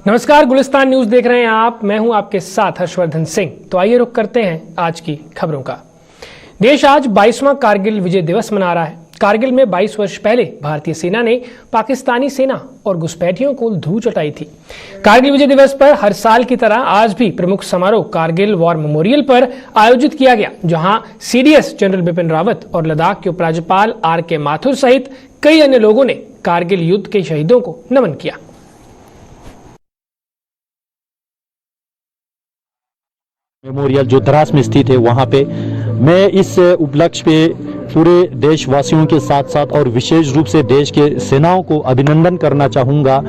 नमस्कार, गुलिस्तान न्यूज देख रहे हैं आप। मैं हूं आपके साथ हर्षवर्धन सिंह। तो आइए रुक करते हैं आज की खबरों का। देश आज 22वां कारगिल विजय दिवस मना रहा है। कारगिल में 22 वर्ष पहले भारतीय सेना ने पाकिस्तानी सेना और घुसपैठियों को धूल चटाई थी। कारगिल विजय दिवस पर हर साल की तरह आज भी प्रमुख समारोह कारगिल वॉर मेमोरियल पर आयोजित किया गया, जहां सीडीएस जनरल बिपिन रावत और लद्दाख के उपराज्यपाल आर.के. माथुर सहित कई अन्य लोगों ने कारगिल युद्ध के शहीदों को नमन किया। मेमोरियल जो द्रास में स्थित है, वहाँ पे मैं इस उपलक्ष्य पे पूरे देशवासियों के साथ साथ और विशेष रूप से देश के सेनाओं को अभिनंदन करना चाहूँगा,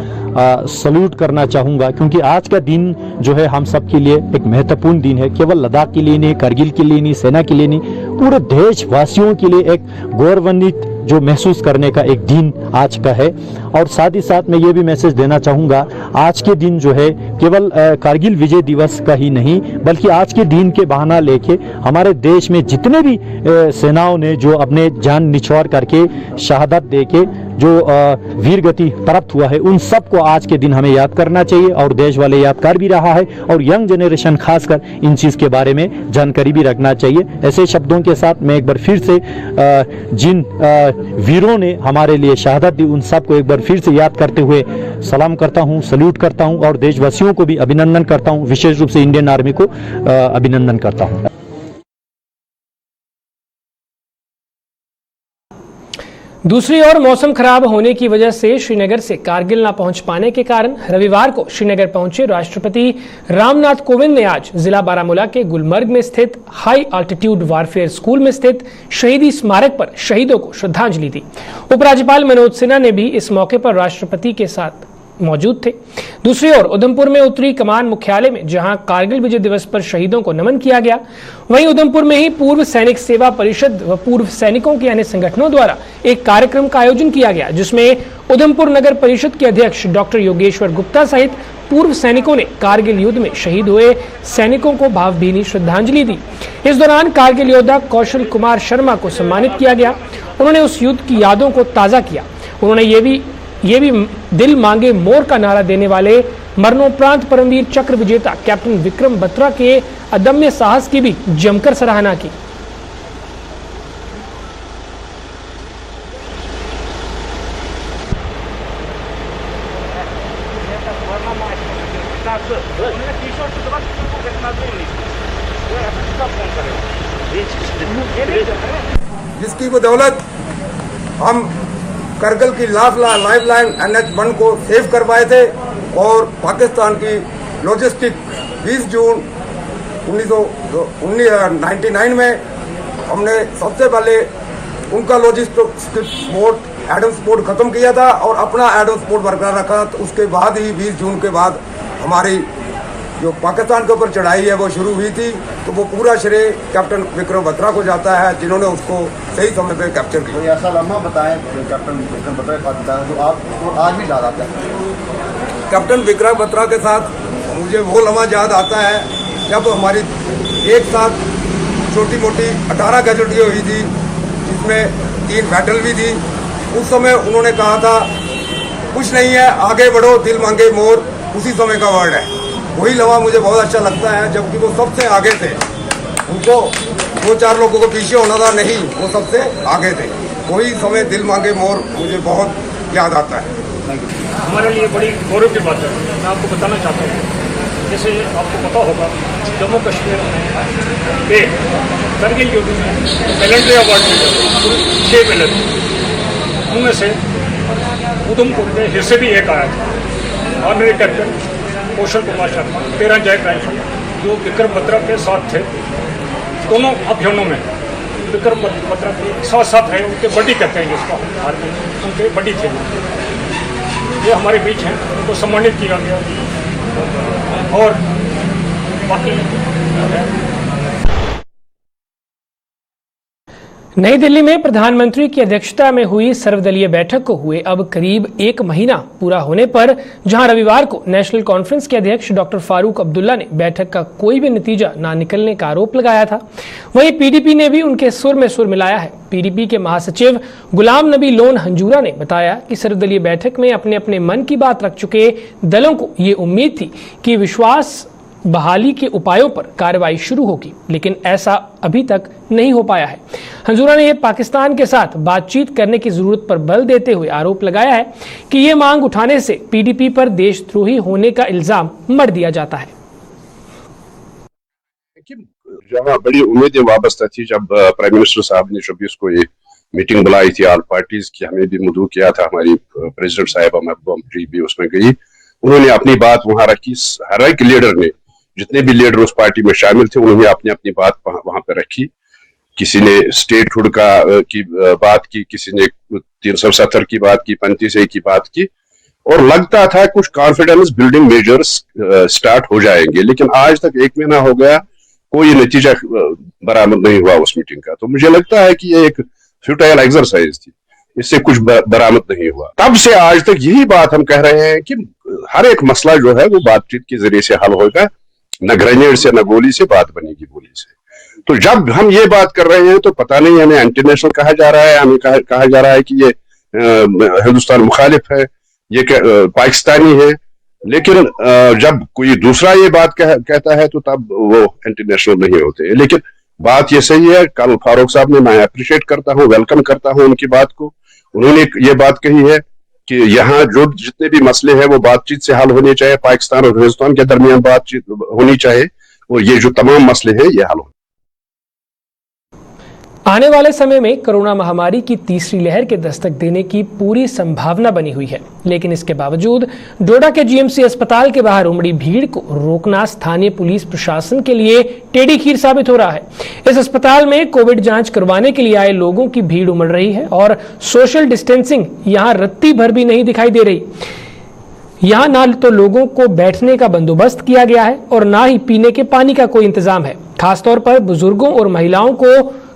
सल्यूट करना चाहूँगा, क्योंकि आज का दिन जो है हम सब के लिए एक महत्वपूर्ण दिन है। केवल लद्दाख के लिए नहीं, कारगिल के लिए नहीं, सेना के लिए नहीं, पूरे देशवासियों के लिए एक गौरवान्वित जो महसूस करने का एक दिन आज का है। और साथ ही साथ मैं ये भी मैसेज देना चाहूँगा, आज के दिन जो है केवल कारगिल विजय दिवस का ही नहीं, बल्कि आज के दिन के बहाना लेके हमारे देश में जितने भी सेनाओं ने जो अपने जान निछावर करके शहादत देके जो वीर गति प्राप्त हुआ है, उन सबको आज के दिन हमें याद करना चाहिए और देश वाले याद कर भी रहा है और यंग जनरेशन खासकर इन चीज़ के बारे में जानकारी भी रखना चाहिए। ऐसे शब्दों के साथ मैं एक बार फिर से जिन वीरों ने हमारे लिए शहादत दी, उन सबको एक बार फिर से याद करते हुए सलाम करता हूं, सल्यूट करता हूं और देशवासियों को भी अभिनंदन करता हूं, विशेष रूप से इंडियन आर्मी को अभिनंदन करता हूं। दूसरी ओर मौसम खराब होने की वजह से श्रीनगर से कारगिल न पहुंच पाने के कारण रविवार को श्रीनगर पहुंचे राष्ट्रपति रामनाथ कोविंद ने आज जिला बारामूला के गुलमर्ग में स्थित हाई अल्टीट्यूड वारफेयर स्कूल में स्थित शहीदी स्मारक पर शहीदों को श्रद्धांजलि दी। उपराज्यपाल मनोज सिन्हा ने भी इस मौके पर राष्ट्रपति के साथ मौजूद थे। दूसरी ओर उधमपुर में उत्तरी कमान मुख्यालय में जहां कारगिल विजय दिवस पर शहीदों को नमन किया गया, वहीं उधमपुर में ही पूर्व सैनिक सेवा परिषद व पूर्व सैनिकों के अन्य संगठनों द्वारा एक कार्यक्रम का आयोजन किया गया, जिसमें उधमपुर नगर परिषद के अध्यक्ष डॉक्टर योगेश्वर गुप्ता सहित पूर्व सैनिकों ने कारगिल युद्ध में शहीद हुए सैनिकों को भावभीनी श्रद्धांजलि दी। इस दौरान कारगिल योद्धा कौशल कुमार शर्मा को सम्मानित किया गया। उन्होंने उस युद्ध की यादों को ताजा किया। उन्होंने ये भी दिल मांगे मोर का नारा देने वाले मरणोपरांत परमवीर चक्र विजेता कैप्टन विक्रम बत्रा के अदम्य साहस की भी जमकर सराहना की। जिसकी बदौलत हम करगिल की लाइफ लाइन NH1 को सेव करवाए थे और पाकिस्तान की लॉजिस्टिक 20 जून 1999 में हमने सबसे पहले उनका लॉजिस्टिक पोर्ट एडम्स पोर्ट ख़त्म किया था और अपना एडम्स पोर्ट बरकरार रखा। तो उसके बाद ही 20 जून के बाद हमारी जो पाकिस्तान के ऊपर चढ़ाई है वो शुरू हुई थी। तो वो पूरा श्रेय कैप्टन विक्रम बत्रा को जाता है, जिन्होंने उसको सही समय पे कैप्चर किया। कोई ऐसा लम्हा बताएं कैप्टन विक्रम बत्रा के साथ जो आप आज भी याद आता है? कैप्टन विक्रम बत्रा के साथ मुझे वो लम्हा याद आता है जब हमारी एक साथ छोटी मोटी 18 कैजुअल्टी हुई थी, जिसमें 3 बैटल भी थी। उस समय उन्होंने कहा था, कुछ नहीं है, आगे बढ़ो, दिल मांगे मोर, उसी समय का वर्ड है। वही लम्हा मुझे बहुत अच्छा लगता है, जबकि वो सबसे आगे थे। उनको 2-4 लोगों को पीछे होना था, नहीं, वो सबसे आगे थे। वही समय दिल मांगे मोर मुझे बहुत याद आता है। हमारे लिए बड़ी गौरव की बात है। मैं आपको बताना चाहता हूँ, जैसे आपको पता होगा, जम्मू कश्मीर में कारगिल युद्ध में मिलिट्री अवार्ड मिले 6 मिले, उनमें से उधमपुर के हिस्से भी एक आया था और मेरे captain Kaushal Kumar Sharma 13 Jack rifle जो विक्रम बत्रा के साथ थे। दोनों अभियानों में विक्रम बत्रा के साथ साथ रहे, उनके बडी कहते हैं जिसको आर्मी, उनके बडी थे। ये हमारे बीच हैं, उनको सम्मानित किया गया और बाकी नई दिल्ली में प्रधानमंत्री की अध्यक्षता में हुई सर्वदलीय बैठक को हुए अब करीब 1 महीना पूरा होने पर जहां रविवार को नेशनल कॉन्फ्रेंस के अध्यक्ष डॉक्टर फारूक अब्दुल्ला ने बैठक का कोई भी नतीजा न निकलने का आरोप लगाया था, वहीं पीडीपी ने भी उनके सुर में सुर मिलाया है। पीडीपी के महासचिव गुलाम नबी लोन हंजूरा ने बताया कि सर्वदलीय बैठक में अपने अपने मन की बात रख चुके दलों को ये उम्मीद थी कि विश्वास बहाली के उपायों पर कार्रवाई शुरू होगी, लेकिन ऐसा अभी तक नहीं हो पाया है। हंजूरा ने पाकिस्तान के साथ बातचीत करने की जरूरत पर बल देते हुए आरोप लगाया है कि ये मांग उठाने से पीडीपी पर देशद्रोही होने का इल्जाम मढ़ दिया जाता है। जहाँ बड़ी उम्मीदें वाबस्ता थी जब प्राइम मिनिस्टर साहब ने 24 को ये मीटिंग बुलाई थी ऑल पार्टीज की, हमें भी मदऊ किया था, हमारी प्रेसिडेंट साहिबा महबूबा भी उसमें गई, उन्होंने अपनी बात वहां रखी। हर एक लीडर ने, जितने भी लीडर उस पार्टी में शामिल थे, उन्होंने अपनी अपनी बात वहां पर रखी। किसी ने स्टेटहुड की बात की, किसी ने 370 की बात की, 35A की बात की, और लगता था कुछ कॉन्फिडेंस बिल्डिंग मेजर्स स्टार्ट हो जाएंगे, लेकिन आज तक 1 महीना हो गया, कोई नतीजा बरामद नहीं हुआ उस मीटिंग का। तो मुझे लगता है कि ये एक फ्यूटाइल एक्सरसाइज थी, इससे कुछ बरामद नहीं हुआ। तब से आज तक यही बात हम कह रहे हैं कि हर एक मसला जो है वो बातचीत के जरिए से हल होगा, न ग्रेनेड से न गोली से, बात बनेगी बोली से। तो जब हम ये बात कर रहे हैं तो पता नहीं हमें इंटरनेशनल कहा जा रहा है, हमें कहा जा रहा है कि ये हिंदुस्तान मुखालिफ है, ये पाकिस्तानी है, लेकिन जब कोई दूसरा ये बात कहता है तो तब वो इंटरनेशनल नहीं होते। लेकिन बात ये सही है, कल फारूक साहब ने, मैं अप्रिशिएट करता हूँ, वेलकम करता हूँ उनकी बात को। उन्होंने ये बात कही है कि यहाँ जो जितने भी मसले हैं वो बातचीत से हल होने चाहिए, पाकिस्तान और हिंदुस्तान के दरमियान बातचीत होनी चाहिए, और ये जो तमाम मसले हैं ये हल हो। आने वाले समय में कोरोना महामारी की तीसरी लहर के दस्तक देने की पूरी संभावना बनी हुई है, लेकिन इसके बावजूद डोडा के जीएमसी अस्पताल के बाहर उमड़ी भीड़ को रोकना स्थानीय पुलिस प्रशासन के लिए टेढ़ी खीर साबित हो रहा है। इस अस्पताल में कोविड जांच करवाने के लिए आए लोगों की भीड़ उमड़ रही है और सोशल डिस्टेंसिंग यहाँ रत्ती भर भी नहीं दिखाई दे रही। यहाँ ना तो लोगों को बैठने का बंदोबस्त किया गया है और ना ही पीने के पानी का कोई इंतजाम है। खासतौर पर बुजुर्गों और महिलाओं को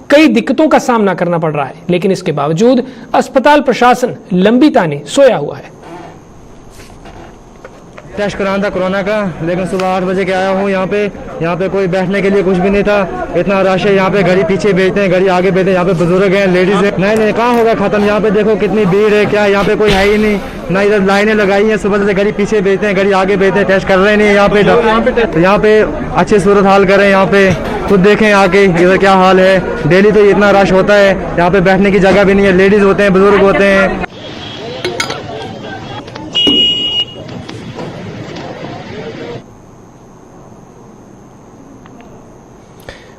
कई दिक्कतों का सामना करना पड़ रहा है, लेकिन इसके बावजूद अस्पताल प्रशासन लंबी ताने सोया हुआ है। टेस्ट कराना था कोरोना का, लेकिन सुबह 8 बजे के आया हूँ यहाँ पे कोई बैठने के लिए कुछ भी नहीं था। इतना रश है यहाँ पे, गाड़ी पीछे भेजते हैं, गाड़ी आगे भेजते हैं। यहाँ पे बुजुर्ग हैं, लेडीज है, नहीं कहाँ होगा खत्म। यहाँ पे देखो कितनी भीड़ है, क्या यहाँ पे कोई है ही नहीं, ना इधर लाइनें लगाई हैं। सुबह से गाड़ी पीछे भेजते हैं, गाड़ी आगे भेजते हैं, टेस्ट कर रहे नहीं यहाँ पे अच्छी सूरत हाल करें। यहाँ पे खुद देखें आके इधर क्या हाल है। डेली तो इतना रश होता है, यहाँ पे बैठने की जगह भी नहीं है, लेडीज होते हैं, बुजुर्ग होते हैं।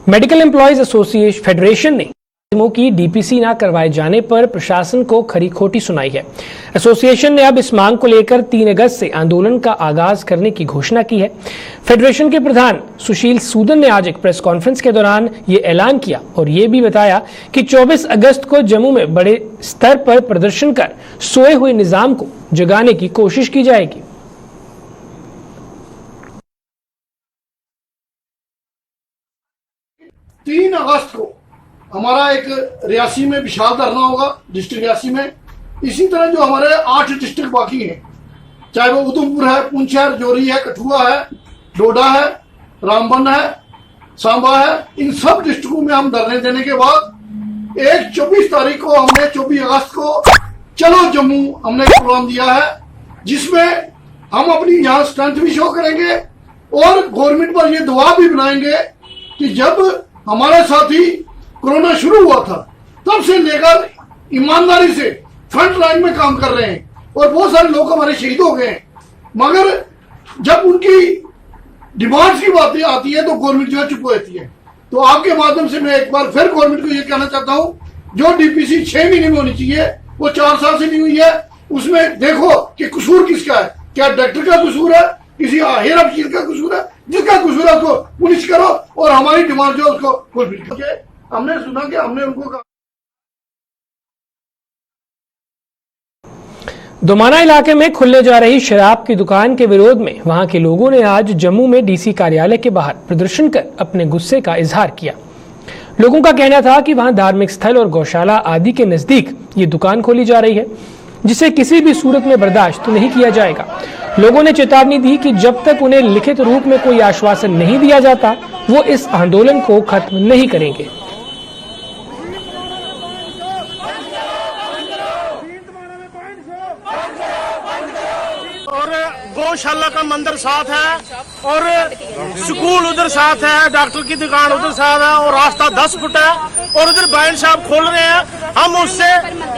मेडिकल एम्प्लॉयज एसोसिएशन फेडरेशन ने की डीपीसी ना करवाए जाने पर प्रशासन को खरी खोटी सुनाई है। एसोसिएशन ने अब इस मांग को लेकर 3 अगस्त से आंदोलन का आगाज करने की घोषणा की है। फेडरेशन के प्रधान सुशील सूदन ने आज एक प्रेस कॉन्फ्रेंस के दौरान ये ऐलान किया और ये भी बताया कि 24 अगस्त को जम्मू में बड़े स्तर पर प्रदर्शन कर सोए हुए निजाम को जगाने की कोशिश की जाएगी। 3 अगस्त को हमारा एक रियासी में विशाल धरना होगा, डिस्ट्रिक्ट रियासी में। इसी तरह जो हमारे 8 डिस्ट्रिक्ट बाकी हैं, चाहे वो उधमपुर है, पुंछ है, राजौरी है, कठुआ है, डोडा है, रामबन है, सांबा है, इन सब डिस्ट्रिक्टों में हम धरने देने के बाद 24 तारीख को हमने 24 अगस्त को चलो जम्मू हमने एक प्रोग्राम दिया है, जिसमें हम अपनी यहाँ स्ट्रेंथ भी शो करेंगे और गवर्नमेंट पर ये दबाव भी बनाएंगे कि जब हमारे साथी कोरोना शुरू हुआ था तब से लेकर ईमानदारी से फ्रंट लाइन में काम कर रहे हैं और बहुत सारे लोग हमारे शहीद हो गए हैं, मगर जब उनकी डिमांड्स की बातें आती है तो गवर्नमेंट जो है चुप हो जाती है। तो आपके माध्यम से मैं एक बार फिर गवर्नमेंट को ये कहना चाहता हूं, जो डीपीसी 6 महीने में होनी चाहिए वो 4 साल से नहीं हुई है। उसमें देखो कि कसूर किसका है, क्या डॉक्टर का कसूर है, किसी हेयर अफसर का कसूर है, जिसका कसूर है उसको पुलिस करो और हमारी डिमांड जो है उसको फुलफिल करो। हमने सुना कि हमने उनको कहा। दोमाना इलाके में खुलने जा रही शराब की दुकान के विरोध में वहां के लोगों ने आज जम्मू में डीसी कार्यालय के बाहर प्रदर्शन कर अपने गुस्से का इजहार किया। लोगों का कहना था कि वहां धार्मिक स्थल और गौशाला आदि के नजदीक ये दुकान खोली जा रही है, जिसे किसी भी सूरत में बर्दाश्त नहीं किया जाएगा। लोगों ने चेतावनी दी कि जब तक उन्हें लिखित रूप में कोई आश्वासन नहीं दिया जाता, वो इस आंदोलन को खत्म नहीं करेंगे। और गौशाला का मंदिर साथ है और स्कूल उधर साथ है, डॉक्टर की दुकान उधर साथ है और रास्ता 10 फुट है और उधर वाइन शॉप खोल रहे हैं। हम उससे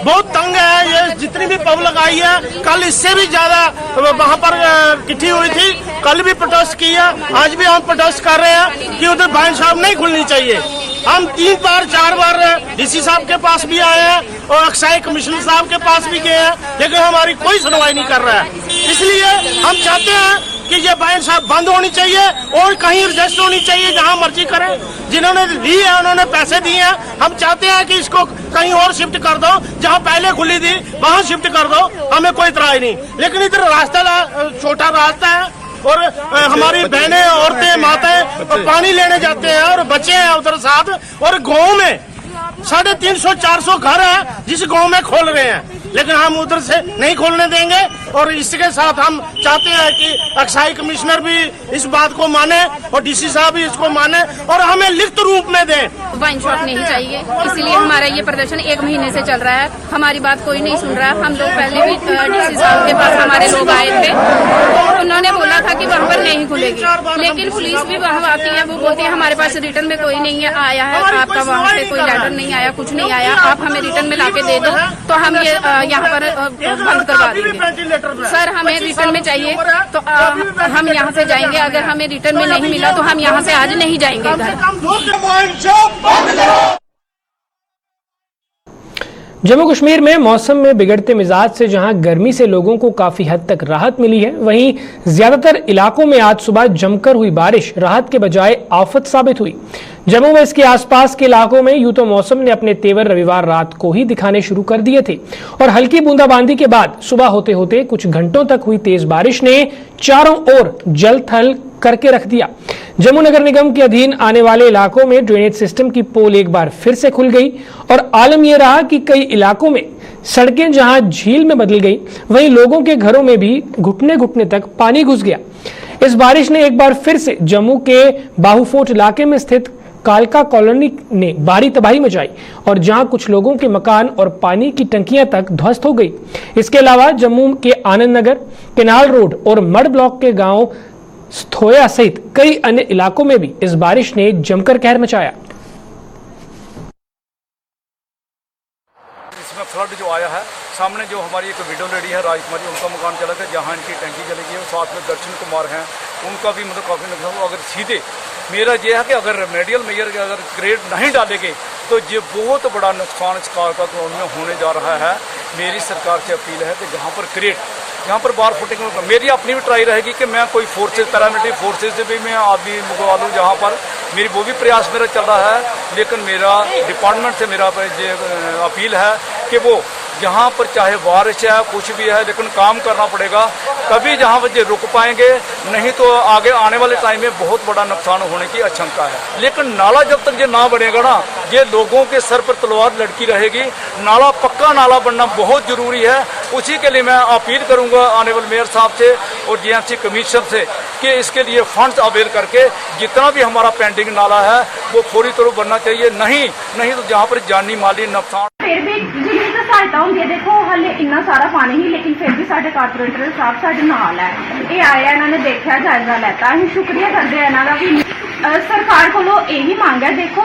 बहुत तंग है। ये जितनी भी पब्लिक आई है, कल इससे भी ज्यादा वहाँ पर इकट्ठी हुई थी, कल भी प्रोटेस्ट किया, आज भी हम प्रोटेस्ट कर रहे हैं कि उधर वाइन शॉप नहीं खुलनी चाहिए। हम 3 बार 4 बार डीसी साहब के पास भी आए हैं और एक्साइज कमिश्नर साहब के पास भी गए हैं, लेकिन हमारी कोई सुनवाई नहीं कर रहा है। इसलिए हम चाहते हैं कि ये वाइन शॉप बंद होनी चाहिए और कहीं रजिस्टर होनी चाहिए, जहां मर्जी करें। जिन्होंने ली है उन्होंने पैसे दिए हैं। हम चाहते हैं कि इसको कहीं और शिफ्ट कर दो, जहां पहले खुली थी वहां शिफ्ट कर दो, हमें कोई इतराज नहीं। लेकिन इधर रास्ता छोटा रास्ता है और हमारी बहनें, औरतें, माताएं पानी लेने जाते हैं और बच्चे हैं उधर साथ। और गांव में 350-400 घर है जिस गांव में खोल रहे हैं, लेकिन हम उधर से नहीं खोलने देंगे। और इसके साथ हम चाहते हैं कि एक्साइज कमिश्नर भी इस बात को माने और डीसी साहब भी इसको माने और हमें लिखित रूप में दें। वाइन शॉप नहीं चाहिए, इसलिए हमारा ये प्रदर्शन 1 महीने से चल रहा है। हमारी बात कोई नहीं सुन रहा है। हम लोग पहले भी डीसी साहब के पास हमारे लोग आए थे, उन्होंने बोला था कि वहाँ पर नहीं खुलेगी, लेकिन पुलिस भी वहाँ आती है, वो बोलती है हमारे पास रिटर्न में कोई नहीं आया है, आपका वहाँ से कोई लेटर नहीं आया, कुछ नहीं आया, आप हमें रिटर्न में लाके दे दो तो हम ये यहाँ पर बंद करवा देंगे। सर हमें रिटर्न में चाहिए तो हम यहाँ से जाएंगे। अगर हमें रिटर्न में नहीं मिला तो हम यहाँ से आज नहीं जाएंगे घर। जम्मू कश्मीर में मौसम में बिगड़ते मिजाज से जहां गर्मी से लोगों को काफी हद तक राहत मिली है, वहीं ज्यादातर इलाकों में आज सुबह जमकर हुई बारिश राहत के बजाय आफत साबित हुई। जम्मू में इसके आसपास के इलाकों में यूं तो मौसम ने अपने तेवर रविवार रात को ही दिखाने शुरू कर दिए थे और हल्की बूंदाबांदी के बाद सुबह होते होते कुछ घंटों तक हुई तेज बारिश ने चारों ओर जल थल करके रख दिया। जम्मू नगर निगम के अधीन आने वाले इलाकों में ड्रेनेज सिस्टम की पोल एक बार फिर से खुल गई और आलम यह रहा कि कई इलाकों में सड़कें जहां झील में बदल गई, वहीं लोगों के घरों में भी घुटने घुटने तक पानी घुस गया। इस बारिश ने एक बार फिर से जम्मू के बाहूफोर्ट इलाके में स्थित कालका कॉलोनी ने भारी तबाही मचाई और जहां कुछ लोगों के मकान और पानी की टंकियां तक ध्वस्त हो गई। इसके अलावा जम्मू के आनंद नगर, केनाल रोड और मड ब्लॉक के गांव स्थोया सहित कई अन्य इलाकों में भी इस बारिश ने जमकर कहर मचाया। इसमें फ्लड जो आया है, सामने जो हमारी एक विडो लेडी है राजकुमारी, उनका मकान चला था, जहाँ इनकी टंकी चली गई। साथ में दर्शन कुमार हैं, उनका भी मतलब काफ़ी नुकसान। अगर सीधे मेरा यह है कि अगर रेमेडियल मेजर के अगर ग्रेड नहीं डालेंगे तो ये बहुत बड़ा नुकसान इस कालका कॉलोनी में होने जा रहा है। मेरी सरकार से अपील है कि जहाँ पर ग्रेड, यहाँ पर बार फुटिंग, मेरी अपनी भी ट्राई रहेगी कि मैं कोई फोर्सेज, पैरामिलिट्री फोर्सेज से भी मैं आदमी मंगवा लूँ जहाँ पर, मेरी वो भी प्रयास मेरा चल रहा है। लेकिन मेरा डिपार्टमेंट से मेरा ये अपील है कि वो जहाँ पर चाहे बारिश है कुछ भी है, लेकिन काम करना पड़ेगा, तभी जहाँ पर ये रुक पाएंगे, नहीं तो आगे आने वाले टाइम में बहुत बड़ा नुकसान होने की आशंका है। लेकिन नाला जब तक ये ना बनेगा ना, ये लोगों के सर पर तलवार लटकी रहेगी। नाला, पक्का नाला बनना बहुत जरूरी है। उसी के लिए मैं अपील करूंगा ऑनरेबल मेयर साहब से और जीएमसी कमिश्नर से कि इसके लिए फंड्स अवेल करके जितना भी हमारा पेंडिंग नाला है वो फौरी तौर पर बनना चाहिए। नहीं तो जहाँ पर जानी माली नुकसान फिर भी जिन्नी तो सहायता होंगी। देखो हले इन्ना सारा पानी ही, लेकिन फिर भी साडे कारपोरेटर साहब साडे नाल है, ये आया, इन्होंने देखा, जायजा लेता, असीं शुक्रिया करते हैं इन्हों का भी। सरकार को यही मांग है, देखो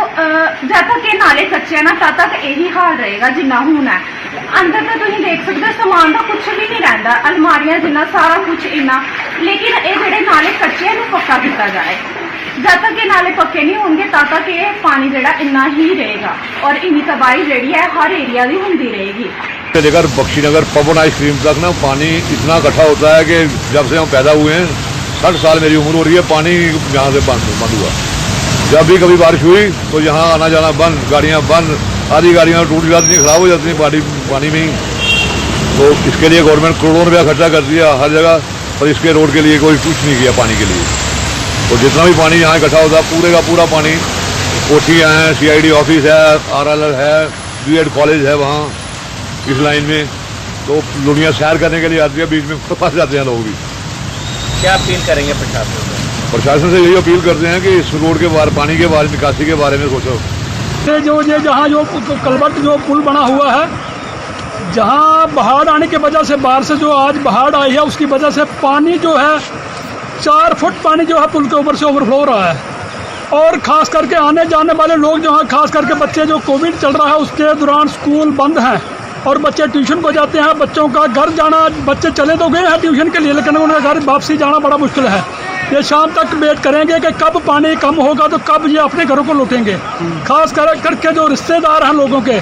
जब तक ये नाले कच्चे हैं ना तब तक यही हाल रहेगा जिन्ना होना है। अंदर तो तुम देख सकते समान का कुछ भी नहीं रहता, अलमारियां जिन्ना सारा कुछ इन्ना, लेकिन ये जेडे नाले कच्चे हैं पक्का किया जाए। जब तक ये नाले पक्के नहीं होंगे तब तक ये पानी जेड़ा इन्ना ही रहेगा और इन्नी तबाही जेड़ी है हर एरिया की होती रहेगी। लेकर बख्शीनगर पवन आइसक्रीम तक ना पानी इतना इकट्ठा होता है कि जब से हम पैदा हुए हैं, 60 साल मेरी उम्र हो रही है, पानी यहाँ से बंद हुआ। जब भी कभी बारिश हुई तो यहाँ आना जाना बंद, गाड़ियाँ बंद, आधी गाड़ियाँ टूट जाती हैं, खराब हो जाती हैं पानी में ही। तो इसके लिए गवर्नमेंट करोड़ों रुपया खर्चा कर दिया हर जगह, और इसके रोड के लिए कोई कुछ नहीं किया पानी के लिए। और जितना भी पानी यहाँ इकट्ठा होता है पूरे का पूरा पानी कोठियाँ हैं, CID ऑफिस है, RLL है, B.Ed कॉलेज है वहाँ इस लाइन में। तो दुनिया सैर करने के लिए आती है, बीच में फंस जाते हैं लोग भी। क्या अपील करेंगे प्रशासन से? प्रशासन से यही अपील करते हैं कि इस रोड के बारे, पानी के बारे, निकासी के बारे में सोचो। ये जहाँ जो कलवर्ट जो पुल बना हुआ है, जहाँ बाढ़ आने की वजह से, बाढ़ से जो आज बाढ़ आई है उसकी वजह से पानी जो है 4 फुट पानी जो है पुल के ऊपर से ओवरफ्लो हो रहा है। और ख़ास करके आने जाने वाले लोग जो हैं, ख़ास करके बच्चे, जो कोविड चल रहा है उसके दौरान स्कूल बंद हैं और बच्चे ट्यूशन को जाते हैं। बच्चों का घर जाना, बच्चे चले तो गए हैं ट्यूशन के लिए, लेकिन उनका घर वापसी जाना बड़ा मुश्किल है। ये शाम तक वेट करेंगे कि कब पानी कम होगा तो कब ये अपने घरों को लौटेंगे। खास करके जो रिश्तेदार हैं लोगों के,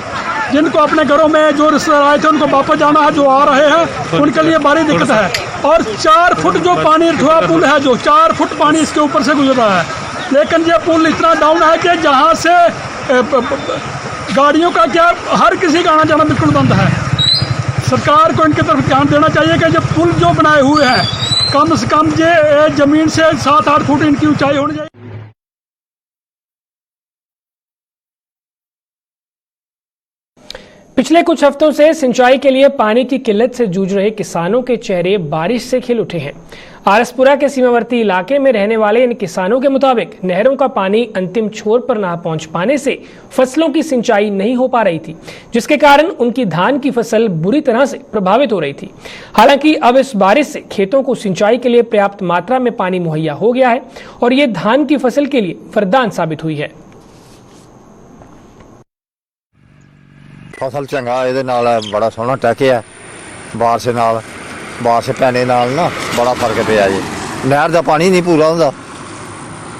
जिनको अपने घरों में जो रिश्तेदार आए थे उनको वापस जाना है, जो आ रहे हैं उनके लिए बड़ी दिक्कत है। और 4 फुट जो पानी रठुआ पुल है, जो 4 फुट पानी इसके ऊपर से गुजर रहा है, लेकिन ये पुल इतना डाउन है कि जहाँ से गाड़ियों का क्या, हर किसी का आना जाना बिल्कुल बंद है। सरकार को इनकी तरफ ध्यान देना चाहिए कि जो पुल जो बनाए हुए हैं, कम से कम ये ज़मीन से 7-8 फुट इनकी ऊंचाई होनी चाहिए। पिछले कुछ हफ्तों से सिंचाई के लिए पानी की किल्लत से जूझ रहे किसानों के चेहरे बारिश से खिल उठे हैं। आरसपुरा के सीमावर्ती इलाके में रहने वाले इन किसानों के मुताबिक नहरों का पानी अंतिम छोर पर न पहुंच पाने से फसलों की सिंचाई नहीं हो पा रही थी, जिसके कारण उनकी धान की फसल बुरी तरह से प्रभावित हो रही थी। हालांकि अब इस बारिश से खेतों को सिंचाई के लिए पर्याप्त मात्रा में पानी मुहैया हो गया है और ये धान की फसल के लिए वरदान साबित हुई है। फसल चंगा ਇਹਦੇ ਨਾਲ ਬੜਾ ਸੋਹਣਾ ਟਹਿਕਿਆ ਬਾਰਿਸ਼ ਪੈਣੇ ਨਾਲ ਨਾ ਬੜਾ ਫਰਕ ਪਿਆ ਜੀ। ਨਹਿਰ ਦਾ ਪਾਣੀ ਨਹੀਂ ਪੂਰਾ ਹੁੰਦਾ,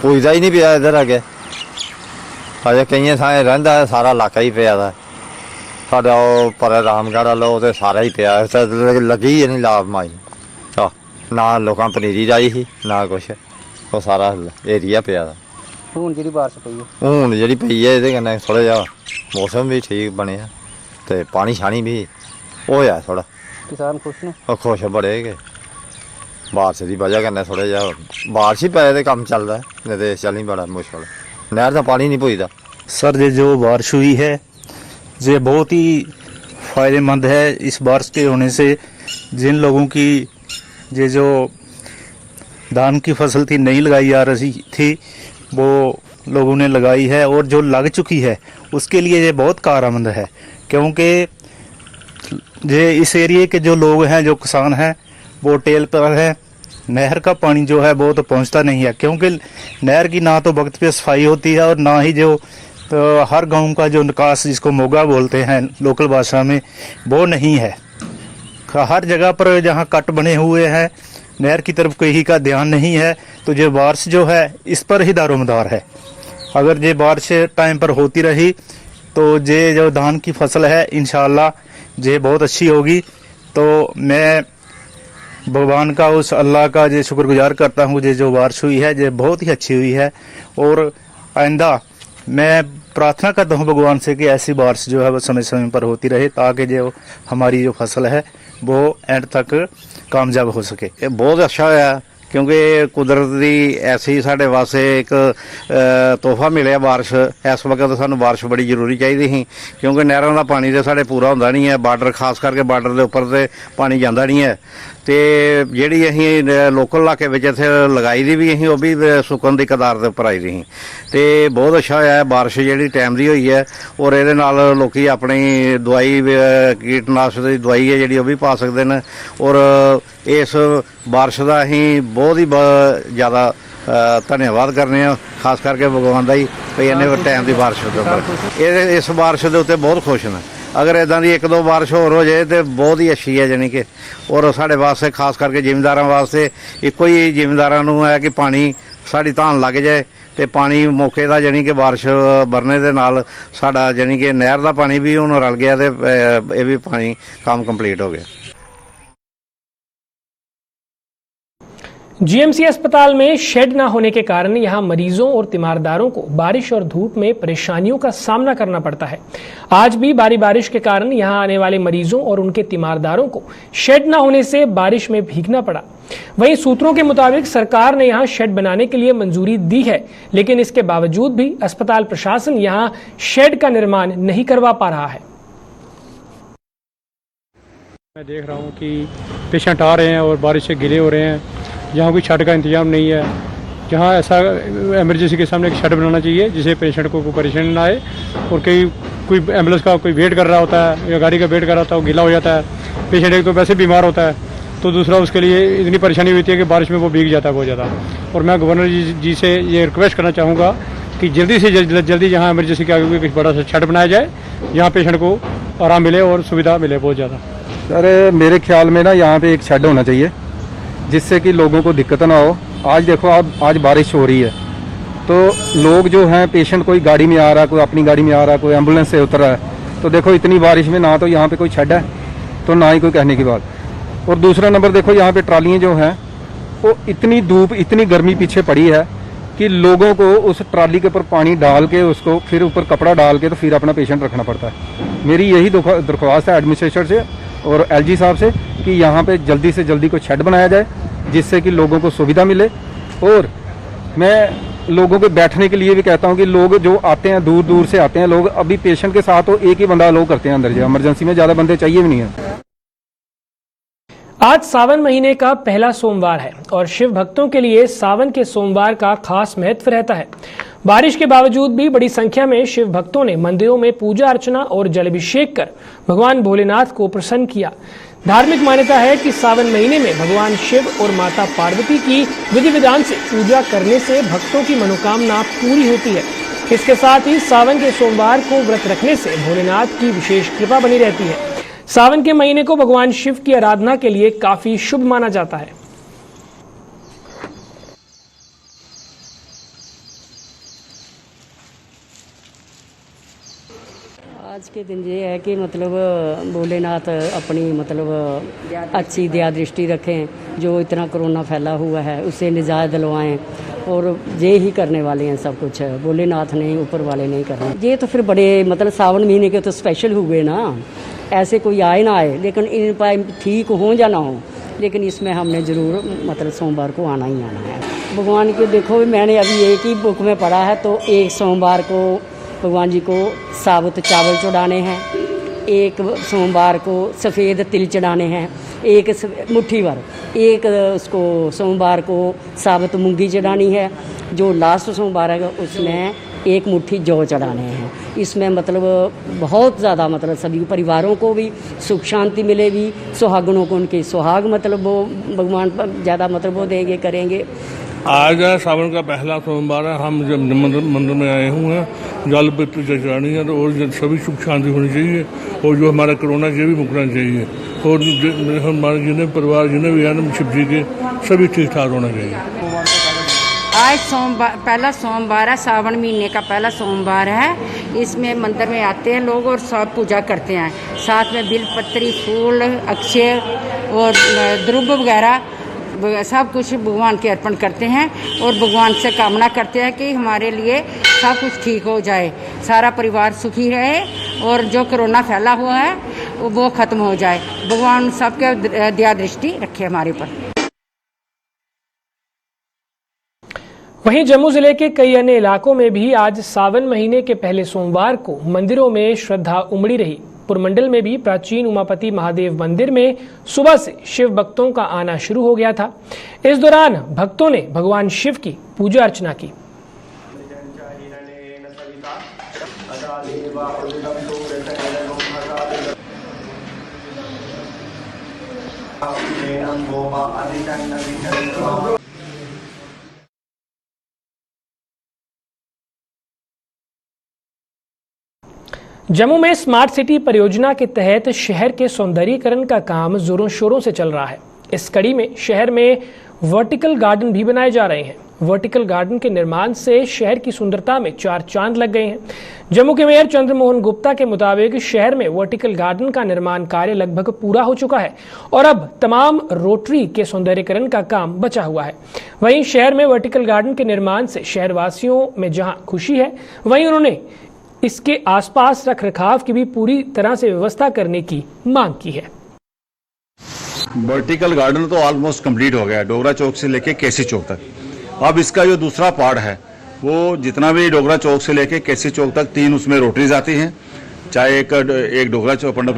ਪੁੱਜਦਾ ਹੀ ਨਹੀਂ ਪਿਆ ਇੱਧਰ ਅੱਗੇ। ਅਜੇ ਕਈਆਂ ਥਾਂ ਰਹਿੰਦਾ ਸਾਰਾ ਇਲਾਕਾ ਹੀ ਪਿਆ ਦਾ। ਸਾਡਾ ਉਹ ਪਰ ਰਾਮਗੜ੍ਹ ਵਾਲਾ ਉਹ ਤੇ ਸਾਰਾ ਹੀ ਪਿਆ, ਲੱਗੀ ਹੀ ਨਹੀਂ ਲਾਭ ਮਾਈ। ਨਾ ਲੋਕਾਂ ਪਨੀਰੀ ਲਾਈ ਸੀ ਨਾ ਕੁਛ, ਉਹ ਸਾਰਾ ਏਰੀਆ ਪਿਆ ਦਾ। ਹੁਣ ਜਿਹੜੀ ਬਾਰਿਸ਼ ਪਈ ਹੈ, ਹੁਣ ਜਿਹੜੀ ਪਈ ਹੈ ਇਹਦੇ ਕन्नै ਥੋੜ੍ਹਾ ਜਿਹਾ ਮੌਸਮ ਵੀ ਠੀਕ ਬਣਿਆ ਤੇ ਪਾਣੀ ਛਾਣੀ ਵੀ ਹੋਇਆ ਥੋੜਾ। किसान खुश ने? ਉਹ ਖੁਸ਼ ਬੜੇ ਗਏ ਬਾਰਿਸ਼ ਦੀ ਵਜ੍ਹਾ ਕन्नै ਥੋੜਾ ਜਿਹਾ। ਬਾਰਿਸ਼ ਹੀ ਪਏ ਤੇ ਕੰਮ ਚੱਲਦਾ, ਨਹੀਂ ਤੇ ਚੱਲ ਨਹੀਂ ਬੜਾ ਮੁਸ਼ਕਲ। ਨਹਿਰ ਦਾ ਪਾਣੀ नहीं पुजदा। सर ये जो बारिश हुई है ये बहुत ही फ़ायदेमंद है। इस बारिश के होने से जिन लोगों की ये जो धान की फसल थी नहीं लगाई जा रही थी वो लोगों ने लगाई है, और जो लग चुकी है उसके लिए ये बहुत कारआमद है, क्योंकि ये इस एरिए के जो लोग हैं, जो किसान हैं, वो टेल पर है। नहर का पानी जो है वो तो पहुंचता नहीं है, क्योंकि नहर की ना तो वक्त पे सफाई होती है और ना ही जो हर गांव का जो निकास, जिसको मोगा बोलते हैं लोकल भाषा में, वो नहीं है। हर जगह पर जहां कट बने हुए हैं, नहर की तरफ कहीं का ध्यान नहीं है, तो ये बारिश जो है इस पर ही दारोमदार है। अगर ये बारिश टाइम पर होती रही तो ये जो धान की फसल है इंशाअल्लाह ये बहुत अच्छी होगी। तो मैं भगवान का, उस अल्लाह का ये शुक्रगुजार करता हूँ। ये जो बारिश हुई है ये बहुत ही अच्छी हुई है, और आइंदा मैं प्रार्थना करता हूँ भगवान से कि ऐसी बारिश जो है वो समय समय पर होती रहे, ताकि जो हमारी जो फसल है वो एंड तक कामयाब हो सके। ये बहुत अच्छा है, क्योंकि कुदरत की ऐसी साढ़े वास्ते एक तोहफा मिले बारिश। इस वक्त सानू बारिश बड़ी जरूरी चाहिए थी, क्योंकि नहरों का पानी तो साढ़े पूरा होंदा नहीं है। बार्डर खास करके बार्डर के उपर से पानी जाता नहीं है, तो जी असी लोकल इलाके में इतने लगाई दी भी अं वो भी सुकन की कतार के उपर आई दी। तो बहुत अच्छा है बारिश जी टाइम की हुई है, और ये लोग अपनी दवाई कीटनाशक की दवाई है जी भी पा सकते हैं। और इस बारिश का अं बहुत ही ज़्यादा धन्यवाद करने, खास करके भगवान का ही भाई इन्ने टाइम की बारिश के उपर। इस बारिश के उत्ते बहुत खुश हैं। अगर इदा की 1-2 बारिश होर हो जाए तो बहुत ही अच्छी है, जानी कि। और साढ़े वास्ते खास करके जिमींदारों वास्ते एको ही जिमींदारों को है कि पानी साड़ी धान लग जाए, तो पानी मौके का जानी कि बारिश बरने के नाल साड़ा जानी कि नहर का पानी भी हुण रल गया, तो यह भी पानी काम कंप्लीट हो गया। जीएमसी अस्पताल में शेड न होने के कारण यहां मरीजों और तीमारदारों को बारिश और धूप में परेशानियों का सामना करना पड़ता है। आज भी भारी बारिश के कारण यहां आने वाले मरीजों और उनके तीमारदारों को शेड न होने से बारिश में भीगना पड़ा। वहीं सूत्रों के मुताबिक सरकार ने यहां शेड बनाने के लिए मंजूरी दी है, लेकिन इसके बावजूद भी अस्पताल प्रशासन यहां शेड का निर्माण नहीं करवा पा रहा है। मैं देख रहा हूँ कि पेशेंट आ रहे हैं और बारिश से गिले हो रहे हैं। यहाँ कोई शेड का इंतजाम नहीं है। जहाँ ऐसा इमरजेंसी के सामने एक शेड बनाना चाहिए जिससे पेशेंट को कोई परेशानी ना आए। और कोई एम्बुलेंस का कोई वेट कर रहा होता है या गाड़ी का वेट कर रहा होता है, वो गीला हो जाता है। पेशेंट एक तो वैसे बीमार होता है, तो दूसरा उसके लिए इतनी परेशानी होती है कि बारिश में वो भीग जाता है बहुत ज़्यादा। और मैं गवर्नर जी से ये रिक्वेस्ट करना चाहूँगा कि जल्दी से जल्दी यहाँ इमरजेंसी के आगे कुछ बड़ा सा शेड बनाया जाए, यहाँ पेशेंट को आराम मिले और सुविधा मिले बहुत ज़्यादा। सर मेरे ख्याल में ना यहाँ पे एक शेड होना चाहिए जिससे कि लोगों को दिक्कत ना हो। आज देखो आज बारिश हो रही है तो लोग जो हैं पेशेंट कोई गाड़ी में आ रहा है, कोई अपनी गाड़ी में आ रहा है, कोई एम्बुलेंस से उतर रहा है। तो देखो इतनी बारिश में ना तो यहाँ पे कोई शेड है तो ना ही कोई कहने की बात। और दूसरा नंबर देखो यहाँ पे ट्रालियाँ जो हैं वो इतनी धूप इतनी गर्मी पीछे पड़ी है कि लोगों को उस ट्राली के ऊपर पानी डाल के उसको फिर ऊपर कपड़ा डाल के तो फिर अपना पेशेंट रखना पड़ता है। मेरी यही दरख्वास्त है एडमिनिस्ट्रेशन से और एलजी साहब से कि यहाँ पे जल्दी से जल्दी कोई शेड बनाया जाए जिससे कि लोगों को सुविधा मिले। और मैं लोगों को बैठने के लिए भी कहता हूँ कि लोग जो आते हैं दूर दूर से आते हैं लोग, अभी पेशेंट के साथ तो एक ही बंदा अलाउ करते हैं अंदर जाए, इमरजेंसी में ज़्यादा बंदे चाहिए भी नहीं है। आज सावन महीने का पहला सोमवार है और शिव भक्तों के लिए सावन के सोमवार का खास महत्व रहता है। बारिश के बावजूद भी बड़ी संख्या में शिव भक्तों ने मंदिरों में पूजा अर्चना और जलाभिषेक कर भगवान भोलेनाथ को प्रसन्न किया। धार्मिक मान्यता है कि सावन महीने में भगवान शिव और माता पार्वती की विधि विधान से पूजा करने से भक्तों की मनोकामना पूरी होती है। इसके साथ ही सावन के सोमवार को व्रत रखने से भोलेनाथ की विशेष कृपा बनी रहती है। सावन के महीने को भगवान शिव की आराधना के लिए काफी शुभ माना जाता है। आज के दिन ये है कि मतलब भोलेनाथ अपनी मतलब अच्छी दया दृष्टि रखें, जो इतना कोरोना फैला हुआ है उससे निजात दिलवाएं। और ये ही करने वाले हैं सब कुछ, भोलेनाथ ने ऊपर वाले नहीं करना। ये तो फिर बड़े मतलब सावन महीने के तो स्पेशल हुए ना, ऐसे कोई आए ना आए, लेकिन इन पर ठीक हो या ना हो, लेकिन इसमें हमने ज़रूर मतलब सोमवार को आना ही आना है। भगवान के देखो मैंने अभी एक ही बुक में पढ़ा है तो एक सोमवार को भगवान जी को साबुत चावल चढ़ाने हैं, एक सोमवार को सफ़ेद तिल चढ़ाने हैं, एक मुट्ठी भर, एक उसको सोमवार को साबुत मूंगी चढ़ानी है, जो लास्ट सोमवार है उसमें एक मुट्ठी जौ चढ़ाने हैं। इसमें मतलब बहुत ज़्यादा मतलब सभी परिवारों को भी सुख शांति मिलेगी, सुहागनों को उनके सुहाग मतलब वो भगवान ज़्यादा मतलब वो देंगे करेंगे। आज है सावन का पहला सोमवार है। हम जब मंदिर में आए हुए हैं, जल पित्र चढ़ानी है और सभी सुख शांति होनी चाहिए और जो हमारा कोरोना ये भी मुकना चाहिए और हमारे जितने परिवार जितने भी हैं शिव जी के सभी ठीक ठाक होना चाहिए। आज सोमवार पहला सोमवार है, सावन महीने का पहला सोमवार है। इसमें मंदिर में आते हैं लोग और सब पूजा करते हैं, साथ में बिलपत्री फूल अक्षय और द्रुब वगैरह सब कुछ भगवान के अर्पण करते हैं और भगवान से कामना करते हैं कि हमारे लिए सब कुछ ठीक हो जाए, सारा परिवार सुखी रहे और जो कोरोना फैला हुआ है वो ख़त्म हो जाए। भगवान सबके दया दृष्टि रखे हमारे पर। वहीं जम्मू जिले के कई अन्य इलाकों में भी आज सावन महीने के पहले सोमवार को मंदिरों में श्रद्धा उमड़ी रही। पुरमंडल में भी प्राचीन उमापति महादेव मंदिर में सुबह से शिव भक्तों का आना शुरू हो गया था। इस दौरान भक्तों ने भगवान शिव की पूजा अर्चना की। जम्मू में स्मार्ट सिटी परियोजना के तहत शहर के सौंदर्यीकरण का काम जोरों शोरों से चल रहा है। इस कड़ी में शहर में वर्टिकल गार्डन भी बनाए जा रहे हैं। वर्टिकल गार्डन के निर्माण से शहर की सुंदरता में चार चांद लग गए हैं। जम्मू के मेयर चंद्रमोहन गुप्ता के मुताबिक शहर में वर्टिकल गार्डन का निर्माण कार्य लगभग पूरा हो चुका है और अब तमाम रोटरी के सौंदर्यीकरण का काम बचा हुआ है। वहीं शहर में वर्टिकल गार्डन के निर्माण से शहरवासियों में जहां खुशी है, वहीं उन्होंने इसके आसपास रखरखाव की भी पूरी तरह से व्यवस्था करने की मांग की है। वर्टिकल गार्डन तो ऑलमोस्ट कंप्लीट हो गया, डोगरा चौक से लेके केसी चौक तक। अब इसका जो दूसरा पार्ट है वो जितना भी डोगरा चौक से लेके केसी चौक तक 3 उसमें रोटरीज आती हैं, चाहे एक डोगरा चौक पंडित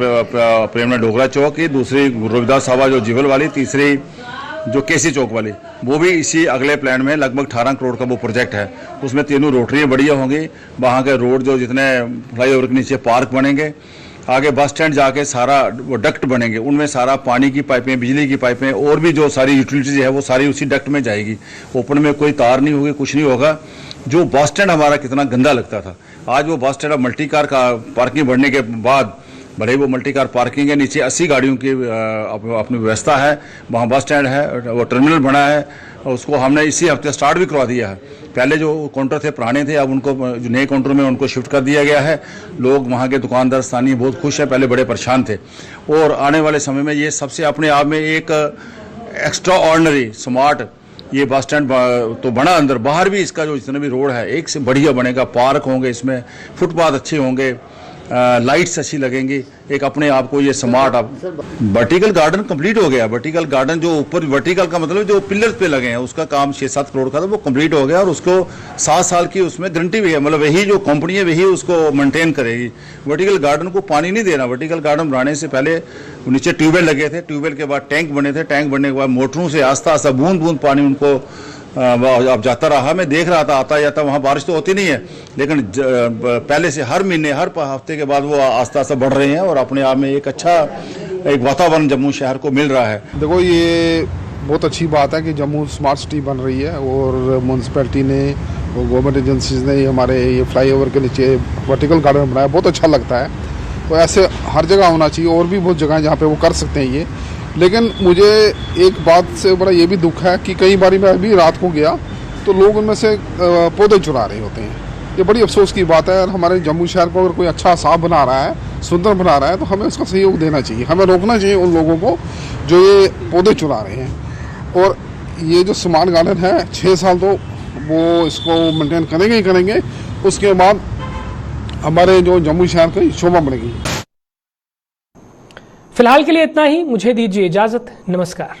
प्रेमनाथ डोगरा चौक की, दूसरी रविदास सावा जो जीवल वाली, तीसरी जो केसी चौक वाली, वो भी इसी अगले प्लान में लगभग 18 करोड़ का वो प्रोजेक्ट है। उसमें तीनों रोटरियाँ बढ़िया होंगी, वहाँ के रोड जो जितने फ्लाईओवर के नीचे पार्क बनेंगे, आगे बस स्टैंड जाके सारा वो डक्ट बनेंगे, उनमें सारा पानी की पाइपें, बिजली की पाइपें और भी जो सारी यूटिलिटीज है वो सारी उसी डक्ट में जाएगी। ओपन में कोई तार नहीं होगी, कुछ नहीं होगा। जो बस स्टैंड हमारा कितना गंदा लगता था, आज वो बस स्टैंड मल्टी कार का पार्किंग बढ़ने के बाद, भले वो मल्टी कार पार्किंग है, नीचे 80 गाड़ियों की अपनी व्यवस्था है, वहाँ बस स्टैंड है, वो टर्मिनल बना है, उसको हमने इसी हफ्ते स्टार्ट भी करवा दिया है। पहले जो काउंटर थे पुराने थे, अब उनको जो नए काउंटर में उनको शिफ्ट कर दिया गया है। लोग वहाँ के दुकानदार स्थानीय बहुत खुश हैं, पहले बड़े परेशान थे। और आने वाले समय में ये सबसे अपने आप में एक एक्स्ट्रा ऑर्डिनरी स्मार्ट ये बस स्टैंड तो बना, अंदर बाहर भी इसका जो जितना भी रोड है एक से बढ़िया बनेगा, पार्क होंगे, इसमें फुटपाथ अच्छे होंगे, लाइट्स अच्छी लगेंगी, एक अपने आप को ये स्मार्ट। वर्टिकल गार्डन कंप्लीट हो गया। वर्टिकल गार्डन जो ऊपर वर्टिकल का मतलब जो पिलर्स पे लगे हैं उसका काम 6-7 करोड़ का था, वो कंप्लीट हो गया और उसको 7 साल की उसमें गारंटी भी है, मतलब वही जो कंपनी है वही उसको मेंटेन करेगी। वर्टिकल गार्डन को पानी नहीं देना। वर्टिकल गार्डन बनाने से पहले नीचे ट्यूबवेल लगे थे, ट्यूबवेल के बाद टैंक बने थे, टैंक बनने के बाद मोटरों से आस्ता आस्ता बूंद बूंद पानी उनको अब जाता रहा। मैं देख रहा था आता जाता, वहाँ बारिश तो होती नहीं है, लेकिन पहले से हर महीने हर हफ्ते के बाद वो आस्ता आस्ता बढ़ रहे हैं और अपने आप में एक अच्छा एक वातावरण जम्मू शहर को मिल रहा है। देखो ये बहुत अच्छी बात है कि जम्मू स्मार्ट सिटी बन रही है और म्यूनसिपैलिटी ने और गवर्नमेंट एजेंसीज ने हमारे ये फ्लाईओवर के नीचे वर्टिकल गार्डन बनाया, बहुत अच्छा लगता है। तो ऐसे हर जगह होना चाहिए और भी बहुत जगह जहाँ पे वो कर सकते हैं ये। लेकिन मुझे एक बात से बड़ा ये भी दुख है कि कई बार मैं अभी रात को गया तो लोग उनमें से पौधे चुरा रहे होते हैं। ये बड़ी अफसोस की बात है। और हमारे जम्मू शहर को अगर कोई अच्छा साफ बना रहा है, सुंदर बना रहा है, तो हमें उसका सहयोग देना चाहिए, हमें रोकना चाहिए उन लोगों को जो ये पौधे चुरा रहे हैं। और ये जो स्मार्ट गार्डन है 6 साल तो वो इसको मेंटेन करेंगे ही करेंगे, उसके बाद हमारे जो जम्मू शहर की शोभा बढ़ेगी। फिलहाल के लिए इतना ही, मुझे दीजिए इजाजत, नमस्कार।